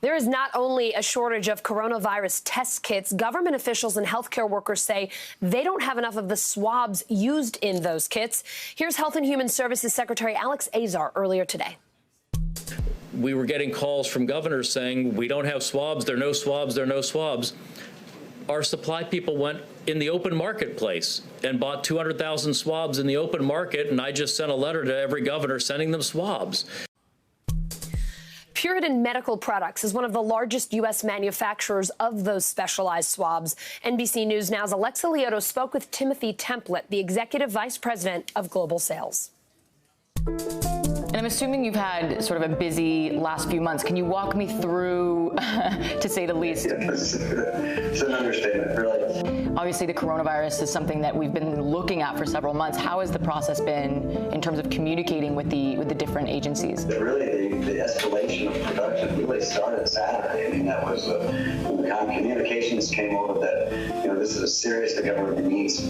There is not only a shortage of coronavirus test kits, government officials and healthcare workers say they don't have enough of the swabs used in those kits. Here's Health and Human Services Secretary Alex Azar earlier today. We were getting calls from governors saying, we don't have swabs, there are no swabs, there are no swabs. Our supply people went in the open marketplace and bought 200,000 swabs in the open market, and I just sent a letter to every governor sending them swabs. Puritan Medical Products is one of the largest U.S. manufacturers of those specialized swabs. NBC News Now's Alexa Lioto spoke with Timothy Templett, the Executive Vice President of Global Sales. And I'm assuming you've had sort of a busy last few months. Can you walk me through, to say the least? Yes. It's an understatement, really. Obviously, the coronavirus is something that we've been looking at for several months. How has the process been in terms of communicating with the different agencies? Really, the escalation of production really started Saturday. I mean, that was when the communications came over that, this is serious. The government needs,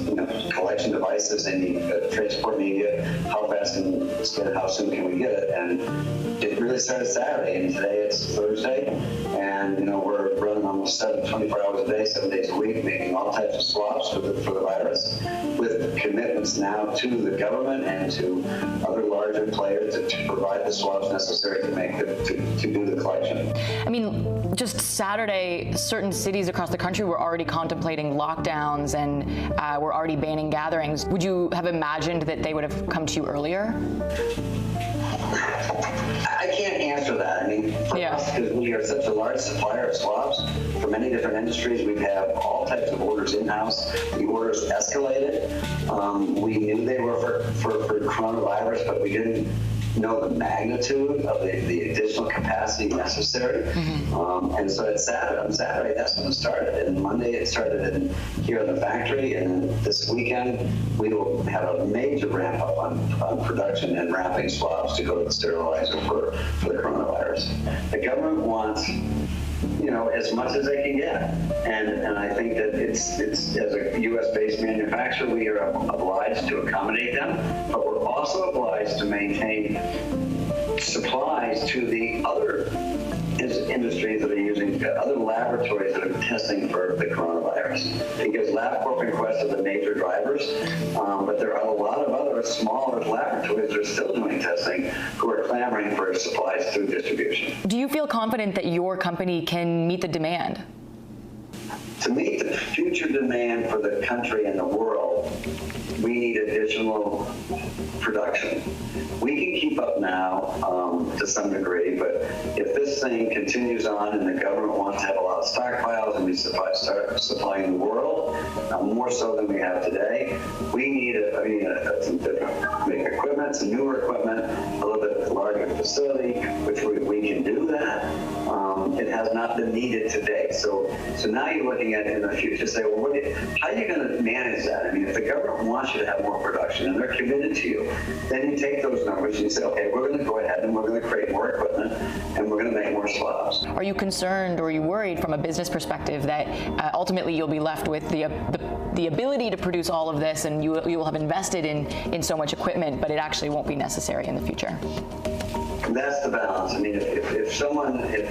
collection devices. They need transport media. How fast and how soon can we get it? And it really started Saturday, and today it's Thursday, and we're running almost 24 hours a day, 7 days a week, making all types of swabs for the virus, with commitments now to the government and to other larger players to provide the swabs necessary to do the collection. I mean, just Saturday, certain cities across the country were already contemplating lockdowns and were already banning gatherings. Would you have imagined that they would have come to you earlier? I can't answer that. I mean, for us, because we are such a large supplier of swabs for many different industries, we have all types of orders in-house. The orders escalated. We knew they were for coronavirus, but we didn't know the magnitude of the additional capacity necessary. Mm-hmm. And so on Saturday, that's when it started. And Monday, it started here in the factory. And this weekend, we will have a major ramp up on production and wrapping swabs to go to the sterilizer for the coronavirus. The government wants as much as they can get. And I think that it's as a U.S.-based manufacturer, we are obliged to accommodate them, but we're also obliged to maintain supplies to the other industries that are using, other laboratories that are testing for the coronavirus. Because LabCorp and Quest are the major drivers, but there are a lot of other smaller laboratories that are still doing testing who are clamoring for supplies through distribution. Do you feel confident that your company can meet the demand? To meet the future demand for the country and the world, we need additional production. We can keep up now to some degree, but if this thing continues on and the government wants to have a lot of stockpiles and we start supplying the world, more so than we have today, we need some different equipment, some newer equipment, a little bit larger facility, which we can do that. It has not been needed today. So now you're looking at in the future, say, well, how are you going to manage that? I mean, if the government wants you to have more production and they're committed to you, then you take those numbers and you say, okay, we're going to go ahead and we're going to create more equipment and we're going to make more swabs. Are you concerned or are you worried from a business perspective that ultimately you'll be left with the ability to produce all of this and you will have invested in so much equipment, but it actually won't be necessary in the future? That's the balance. I mean, if someone, in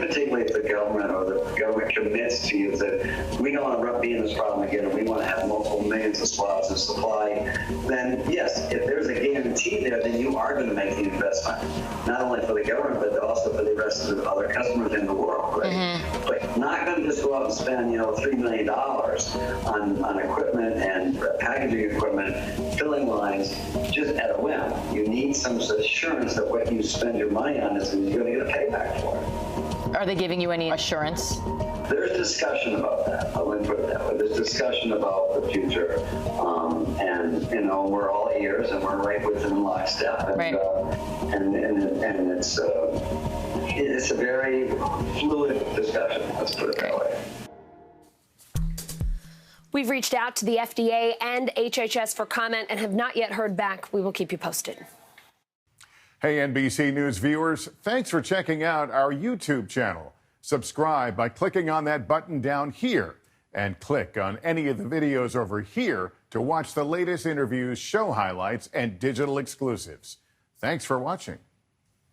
particular, if the government or the government commits to you that we don't want to be in this problem again and we want to have multiple millions of swabs in supply, then yes, if there's a guarantee there, then you are going to make the investment, not only for the government, but also for the rest of the other customers in the world, right? Mm-hmm. But not going to just go out and spend, $3 million on equipment and packaging equipment, filling lines, just at a whim. You need some assurance that what you spend your money on is going to get a payback for it. Are they giving you any assurance? There's discussion about that. I wouldn't put it that way. There's discussion about the future, and we're all ears and we're right with them in lockstep. And, right. And it's a very fluid discussion. Let's put it that way. We've reached out to the FDA and HHS for comment and have not yet heard back. We will keep you posted. Hey, NBC News viewers, thanks for checking out our YouTube channel. Subscribe by clicking on that button down here and click on any of the videos over here to watch the latest interviews, show highlights, and digital exclusives. Thanks for watching.